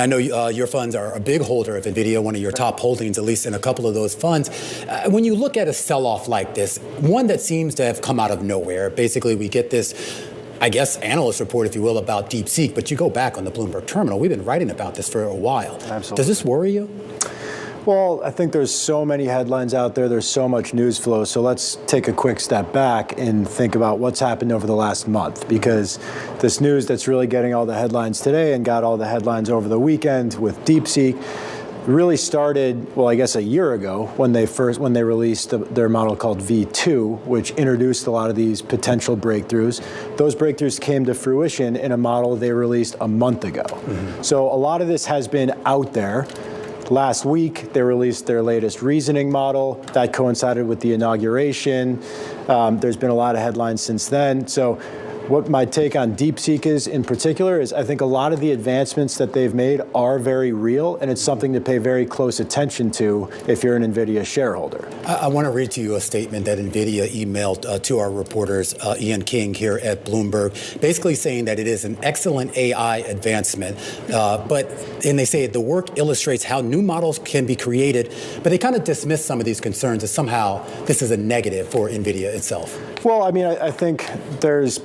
I know your funds are a big holder of Nvidia, one of your top holdings, at least in a couple of those funds. When you look at a sell-off like this, one that seems to have come out of nowhere, basically we get this, I guess, analyst report, if you will, about DeepSeek, but you go back on the Bloomberg terminal, we've been writing about this for a while. Absolutely. Does this worry you? Well, I think there's so many headlines out there. There's so much news flow. So let's take a quick step back and think about what's happened over the last month, because this news that's really getting all the headlines today and got all the headlines over the weekend with DeepSeek really started, well, I guess a year ago when they released their model called V2, which introduced a lot of these potential breakthroughs. Those breakthroughs came to fruition in a model they released a month ago. So a lot of this has been out there. Last week, they released their latest reasoning model. That coincided with the inauguration. There's been a lot of headlines since then. So what my take on DeepSeek is in particular is I think a lot of the advancements that they've made are very real, and it's something to pay very close attention to if you're an NVIDIA shareholder. I want to read to you a statement that NVIDIA emailed to our reporters, Ian King here at Bloomberg, basically saying that it is an excellent AI advancement, and they say the work illustrates how new models can be created, but they kind of dismiss some of these concerns as somehow this is a negative for NVIDIA itself. Well, I mean, I think there's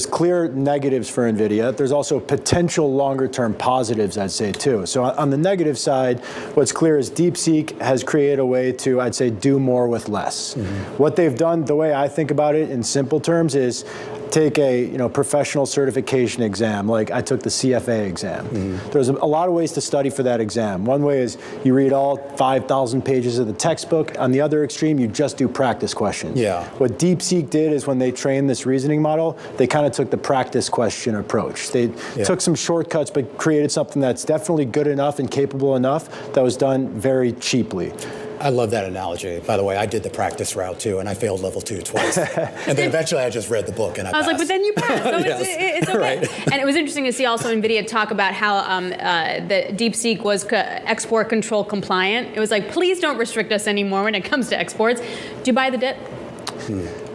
clear negatives for NVIDIA. There's also potential longer-term positives, I'd say, too. So on the negative side, what's clear is DeepSeek has created a way to, I'd say, do more with less. What they've done, the way I think about it in simple terms, is take a professional certification exam, like I took the CFA exam. There's a lot of ways to study for that exam. One way is you read all 5,000 pages of the textbook. On the other extreme, you just do practice questions. Yeah. What DeepSeek did is when they trained this reasoning model, they kind of took the practice question approach. They took some shortcuts, but created something that's definitely good enough and capable enough that was done very cheaply. I love that analogy. By the way, I did the practice route too, and I failed level 2 twice. And then eventually I just read the book and I passed. was like, but then you passed, so Yes. it's okay. Right. And it was interesting to see also NVIDIA talk about how the DeepSeek was export control compliant. It was like, please don't restrict us anymore when it comes to exports. Do you buy the dip?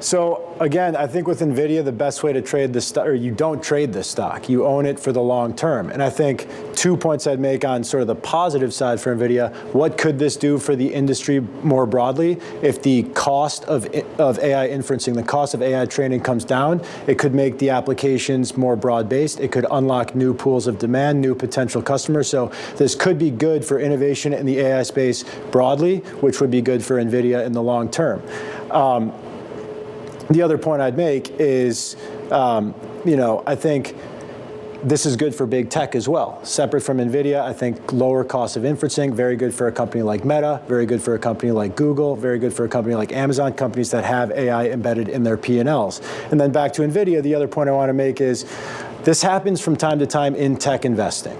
So again, I think with NVIDIA, the best way to trade this stock, or you don't trade this stock, you own it for the long term. And I think 2 points I'd make on sort of the positive side for NVIDIA, what could this do for the industry more broadly? If the cost of AI inferencing, the cost of AI training comes down, it could make the applications more broad-based. It could unlock new pools of demand, new potential customers. So this could be good for innovation in the AI space broadly, which would be good for NVIDIA in the long term. The other point I'd make is, I think this is good for big tech as well. Separate from NVIDIA, I think lower cost of inferencing, very good for a company like Meta, very good for a company like Google, very good for a company like Amazon, companies that have AI embedded in their P&Ls. And then back to NVIDIA, the other point I want to make is this happens from time to time in tech investing.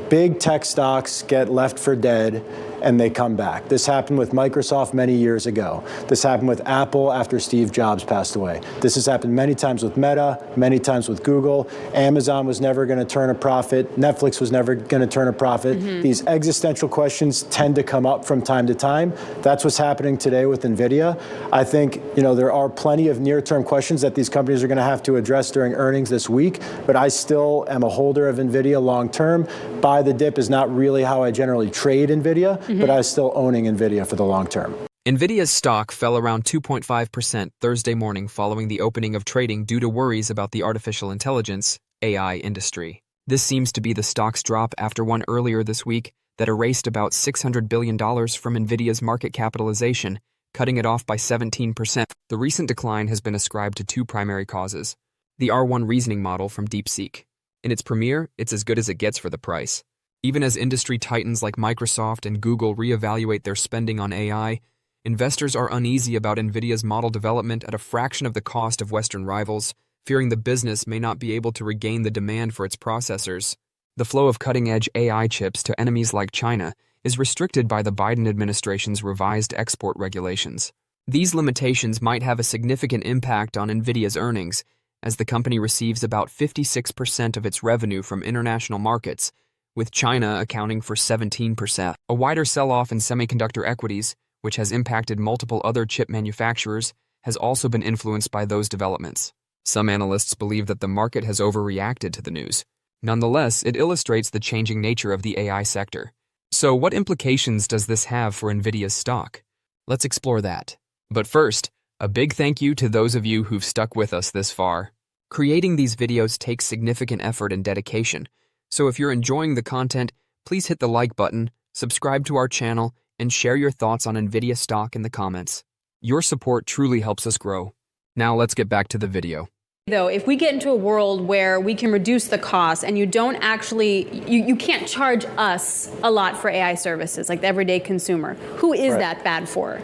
Big tech stocks get left for dead and they come back. This happened with Microsoft many years ago. This happened with Apple after Steve Jobs passed away. This has happened many times with Meta, many times with Google. Amazon was never going to turn a profit. Netflix was never going to turn a profit. These existential questions tend to come up from time to time. That's what's happening today with NVIDIA. I think, there are plenty of near-term questions that these companies are going to have to address during earnings this week, but I still am a holder of NVIDIA long-term. Buy the dip is not really how I generally trade NVIDIA, but I'm still owning NVIDIA for the long term. NVIDIA's stock fell around 2.5% Thursday morning following the opening of trading due to worries about the artificial intelligence, AI industry. This seems to be the stock's drop after one earlier this week that erased about $600 billion from NVIDIA's market capitalization, cutting it off by 17%. The recent decline has been ascribed to two primary causes. The R1 reasoning model from DeepSeek. In its premiere, it's as good as it gets for the price. Even as industry titans like Microsoft and Google reevaluate their spending on AI, investors are uneasy about NVIDIA's model development at a fraction of the cost of Western rivals, fearing the business may not be able to regain the demand for its processors. The flow of cutting-edge AI chips to enemies like China is restricted by the Biden administration's revised export regulations. These limitations might have a significant impact on NVIDIA's earnings, as the company receives about 56% of its revenue from international markets, with China accounting for 17%. A wider sell-off in semiconductor equities, which has impacted multiple other chip manufacturers, has also been influenced by those developments. Some analysts believe that the market has overreacted to the news, Nonetheless, it illustrates the changing nature of the AI sector. So, what implications does this have for Nvidia's stock? Let's explore that. But first, a big thank you to those of you who've stuck with us this far. Creating these videos takes significant effort and dedication, so if you're enjoying the content, please hit the like button, subscribe to our channel, and share your thoughts on Nvidia stock in the comments. Your support truly helps us grow. Now let's get back to the video. Though, if we get into a world where we can reduce the cost and you don't actually, you can't charge us a lot for AI services, like the everyday consumer, who is that bad for?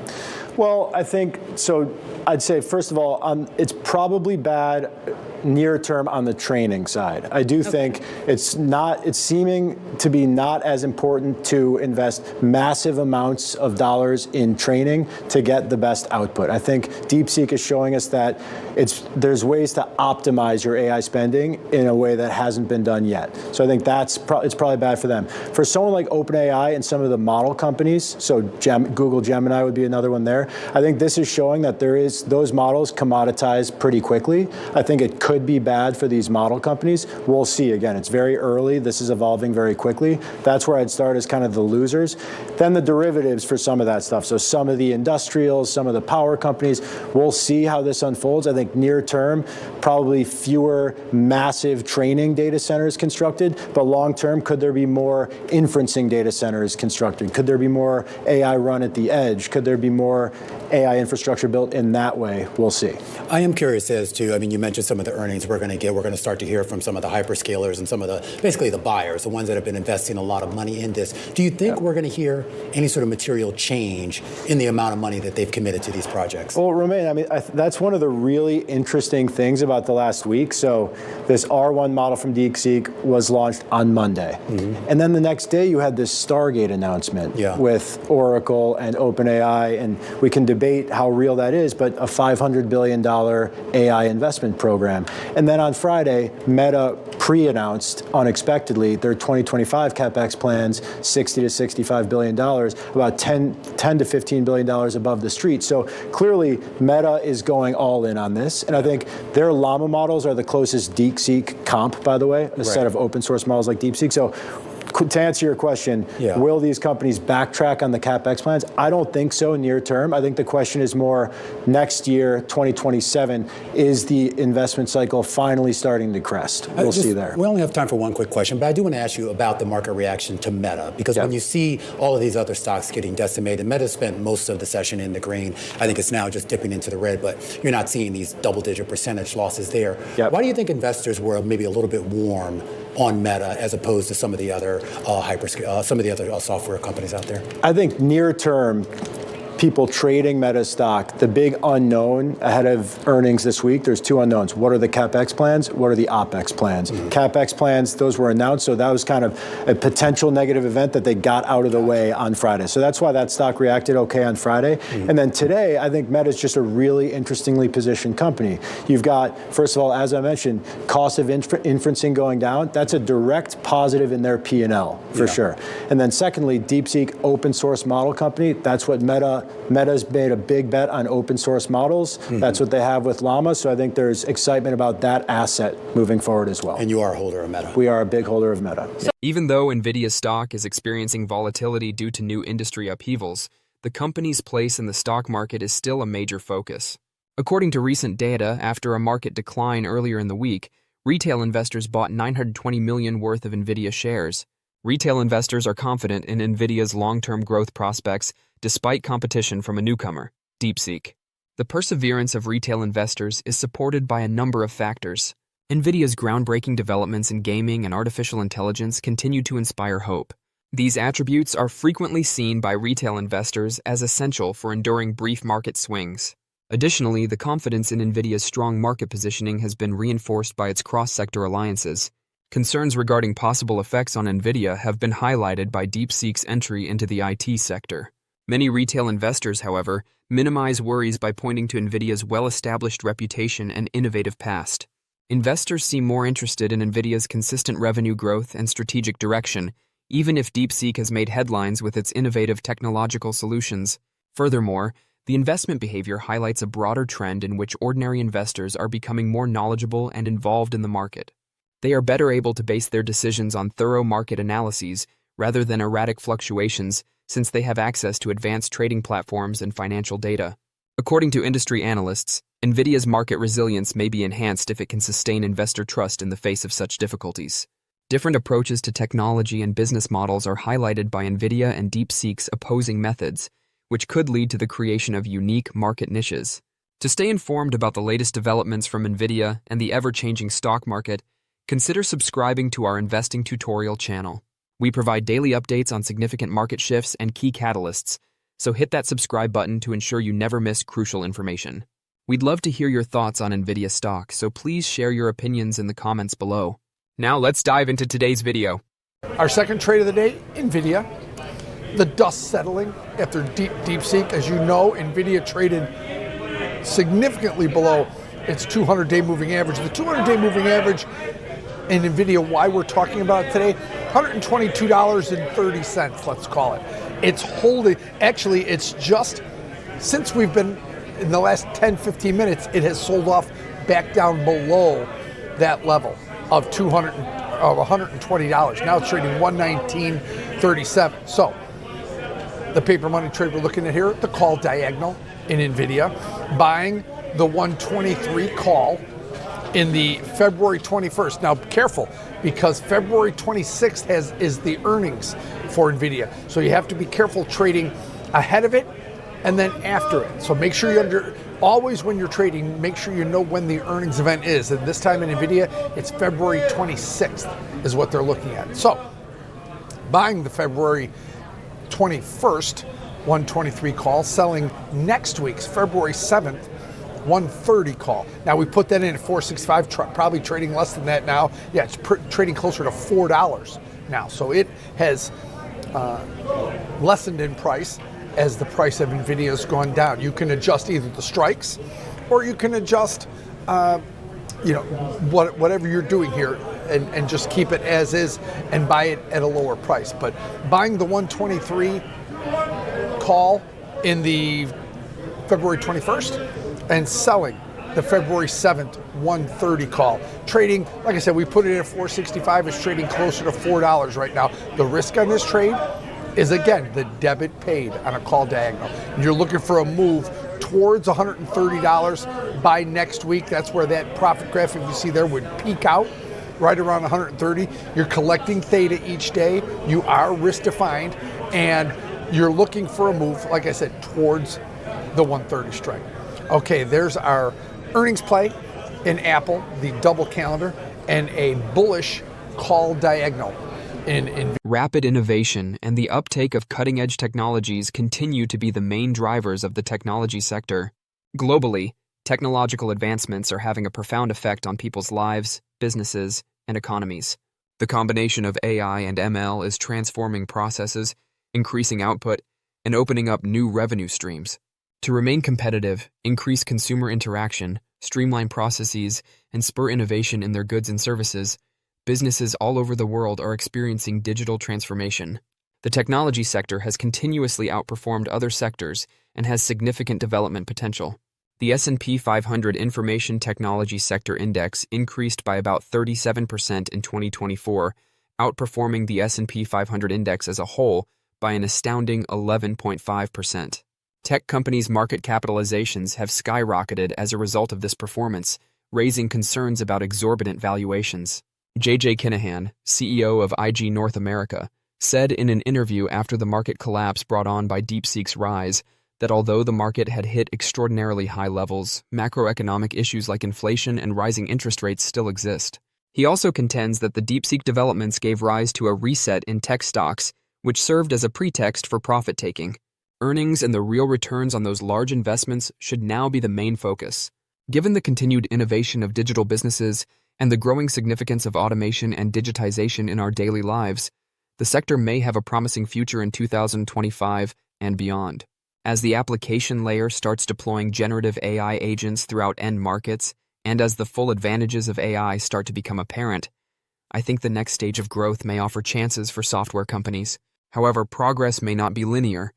Well, I think, so I'd say, first of all, it's probably bad near term on the training side. I do think it's seeming to be not as important to invest massive amounts of dollars in training to get the best output. I think DeepSeek is showing us that there's ways to optimize your AI spending in a way that hasn't been done yet. So I think it's probably bad for them. For someone like OpenAI and some of the model companies, so Google Gemini would be another one there, I think this is showing that those models commoditize pretty quickly. I think it could be bad for these model companies. We'll see. Again, it's very early. This is evolving very quickly. That's where I'd start as kind of the losers. Then the derivatives for some of that stuff. So some of the industrials, some of the power companies, we'll see how this unfolds. I think near term, probably fewer massive training data centers constructed, but long term, could there be more inferencing data centers constructed? Could there be more AI run at the edge? Could there be more AI infrastructure built in that way? We'll see. I am curious as to, you mentioned some of the earnings we're going to get. We're going to start to hear from some of the hyperscalers and some of basically the buyers, the ones that have been investing a lot of money in this. Do you think we're going to hear any sort of material change in the amount of money that they've committed to these projects? Well, Romain, that's one of the really interesting things about the last week. So this R1 model from DeepSeek was launched on Monday. And then the next day you had this Stargate announcement with Oracle and OpenAI, and we can debate how real that is, but a $500 billion AI investment program. And then on Friday, Meta pre-announced unexpectedly their 2025 CapEx plans, $60 to $65 billion, about $10 to $15 billion above the street. So clearly Meta is going all in on this. And I think their Llama models are the closest DeepSeek comp, by the way, a set of open source models like DeepSeek. So to answer your question, will these companies backtrack on the CapEx plans? I don't think so near term. I think the question is more next year, 2027, is the investment cycle finally starting to crest? We'll see there. We only have time for one quick question, but I do want to ask you about the market reaction to Meta, because when you see all of these other stocks getting decimated, Meta spent most of the session in the green. I think it's now just dipping into the red, but you're not seeing these double-digit percentage losses there. Why do you think investors were maybe a little bit warm on Meta as opposed to some of the other software companies out there? I think near term, people trading Meta stock, the big unknown ahead of earnings this week, there's two unknowns. What are the CapEx plans? What are the OpEx plans? CapEx plans, those were announced, so that was kind of a potential negative event that they got out of the way on Friday. So that's why that stock reacted okay on Friday. And then today, I think Meta is just a really interestingly positioned company. You've got, first of all, as I mentioned, cost of inferencing going down. That's a direct positive in their P&L, for sure. And then secondly, DeepSeek, open source model company, that's what Meta's made a big bet on open source models. That's what they have with Llama. So I think there's excitement about that asset moving forward as well. And you are a holder of Meta. We are a big holder of Meta. Even though Nvidia's stock is experiencing volatility due to new industry upheavals, the company's place in the stock market is still a major focus. According to recent data, after a market decline earlier in the week, retail investors bought $920 million worth of Nvidia shares. Retail investors are confident in Nvidia's long-term growth prospects despite competition from a newcomer, DeepSeek. The perseverance of retail investors is supported by a number of factors. Nvidia's groundbreaking developments in gaming and artificial intelligence continue to inspire hope. These attributes are frequently seen by retail investors as essential for enduring brief market swings. Additionally, the confidence in Nvidia's strong market positioning has been reinforced by its cross-sector alliances. Concerns regarding possible effects on Nvidia have been highlighted by DeepSeek's entry into the IT sector. Many retail investors, however, minimize worries by pointing to Nvidia's well-established reputation and innovative past. Investors seem more interested in Nvidia's consistent revenue growth and strategic direction, even if DeepSeek has made headlines with its innovative technological solutions. Furthermore, the investment behavior highlights a broader trend in which ordinary investors are becoming more knowledgeable and involved in the market. They are better able to base their decisions on thorough market analyses rather than erratic fluctuations, since they have access to advanced trading platforms and financial data. According to industry analysts, Nvidia's market resilience may be enhanced if it can sustain investor trust in the face of such difficulties. Different approaches to technology and business models are highlighted by Nvidia and DeepSeek's opposing methods, which could lead to the creation of unique market niches. To stay informed about the latest developments from Nvidia and the ever-changing stock market, consider subscribing to our investing tutorial channel. We provide daily updates on significant market shifts and key catalysts, so hit that subscribe button to ensure you never miss crucial information. We'd love to hear your thoughts on Nvidia stock, so please share your opinions in the comments below. Now let's dive into today's video. Our second trade of the day, Nvidia. The dust settling after DeepSeek. As you know, Nvidia traded significantly below its 200-day moving average. The 200-day moving average in Nvidia, why we're talking about it today, $122.30, let's call it. It's holding, actually, it's just, since we've been, in the last 10, 15 minutes, it has sold off back down below that level of $120. Now it's trading $119.37. So, the paper money trade we're looking at here, the call diagonal in Nvidia, buying the 123 call in the February 21st. Now, careful, because February 26th is the earnings for Nvidia. So you have to be careful trading ahead of it and then after it. So make sure always when you're trading, make sure you know when the earnings event is. And this time in Nvidia, it's February 26th is what they're looking at. So, buying the February 21st 123 call, selling next week's February 7th 130 call. Now we put that in at 465, probably trading less than that now. Yeah, it's trading closer to $4 now. So it has lessened in price as the price of Nvidia has gone down. You can adjust either the strikes or you can adjust whatever you're doing here and just keep it as is and buy it at a lower price. But buying the 123 call in the February 21st and selling the February 7th 130 call. Trading, like I said, we put it at 465. It's trading closer to $4 right now. The risk on this trade is, again, the debit paid on a call diagonal. And you're looking for a move towards $130 by next week. That's where that profit graph, if you see there, would peak out right around 130. You're collecting theta each day. You are risk defined, and you're looking for a move, like I said, towards the 130 strike. Okay, there's our earnings play in Apple, the double calendar, and a bullish call diagonal in Rapid innovation and the uptake of cutting-edge technologies continue to be the main drivers of the technology sector. Globally, technological advancements are having a profound effect on people's lives, businesses, and economies. The combination of AI and ML is transforming processes, increasing output, and opening up new revenue streams. To remain competitive, increase consumer interaction, streamline processes, and spur innovation in their goods and services, businesses all over the world are experiencing digital transformation. The technology sector has continuously outperformed other sectors and has significant development potential. The S&P 500 Information Technology Sector Index increased by about 37% in 2024, outperforming the S&P 500 index as a whole by an astounding 11.5%. Tech companies' market capitalizations have skyrocketed as a result of this performance, raising concerns about exorbitant valuations. J.J. Kinahan, CEO of IG North America, said in an interview after the market collapse brought on by DeepSeek's rise that although the market had hit extraordinarily high levels, macroeconomic issues like inflation and rising interest rates still exist. He also contends that the DeepSeek developments gave rise to a reset in tech stocks, which served as a pretext for profit-taking. Earnings and the real returns on those large investments should now be the main focus. Given the continued innovation of digital businesses and the growing significance of automation and digitization in our daily lives, the sector may have a promising future in 2025 and beyond. As the application layer starts deploying generative AI agents throughout end markets, and as the full advantages of AI start to become apparent, I think the next stage of growth may offer chances for software companies. However, progress may not be linear,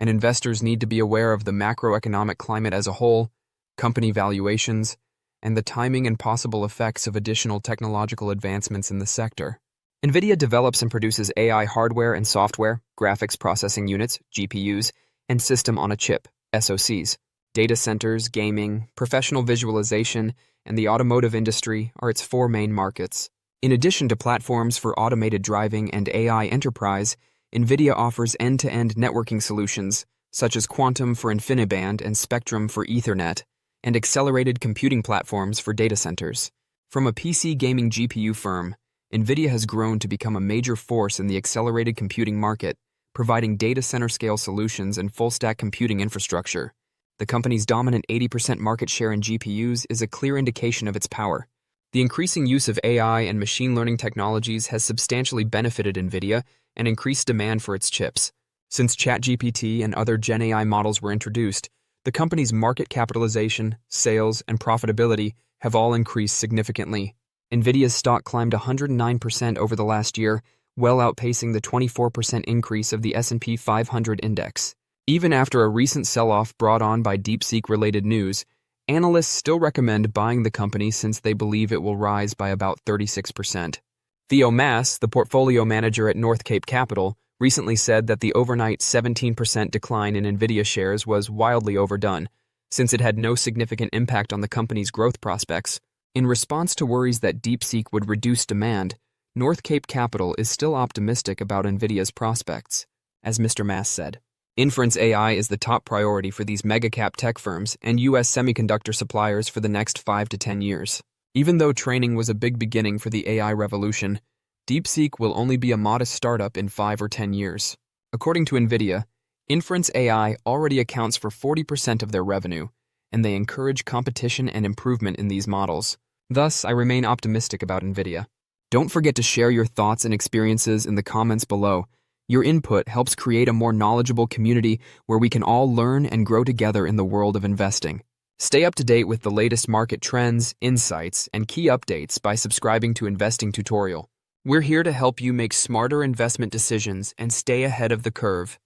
and investors need to be aware of the macroeconomic climate as a whole, company valuations, and the timing and possible effects of additional technological advancements in the sector. Nvidia develops and produces AI hardware and software, graphics processing units, GPUs, and system-on-a-chip, SoCs. Data centers, gaming, professional visualization, and the automotive industry are its four main markets. In addition to platforms for automated driving and AI enterprise, Nvidia offers end-to-end networking solutions, such as Quantum for InfiniBand and Spectrum for Ethernet, and accelerated computing platforms for data centers. From a PC gaming GPU firm, Nvidia has grown to become a major force in the accelerated computing market, providing data center-scale solutions and full-stack computing infrastructure. The company's dominant 80% market share in GPUs is a clear indication of its power. The increasing use of AI and machine learning technologies has substantially benefited Nvidia and increased demand for its chips. Since ChatGPT and other Gen AI models were introduced, the company's market capitalization, sales, and profitability have all increased significantly. Nvidia's stock climbed 109% over the last year, well outpacing the 24% increase of the S&P 500 index. Even after a recent sell-off brought on by DeepSeek-related news, analysts still recommend buying the company since they believe it will rise by about 36%. Theo Mass, the portfolio manager at North Cape Capital, recently said that the overnight 17% decline in Nvidia shares was wildly overdone, since it had no significant impact on the company's growth prospects. In response to worries that DeepSeek would reduce demand, North Cape Capital is still optimistic about Nvidia's prospects. As Mr. Mass said, inference AI is the top priority for these mega-cap tech firms and U.S. semiconductor suppliers for the next 5 to 10 years. Even though training was a big beginning for the AI revolution, DeepSeek will only be a modest startup in 5 or 10 years. According to Nvidia, inference AI already accounts for 40% of their revenue, and they encourage competition and improvement in these models. Thus, I remain optimistic about Nvidia. Don't forget to share your thoughts and experiences in the comments below. Your input helps create a more knowledgeable community where we can all learn and grow together in the world of investing. Stay up to date with the latest market trends, insights, and key updates by subscribing to Investing Tutorial. We're here to help you make smarter investment decisions and stay ahead of the curve.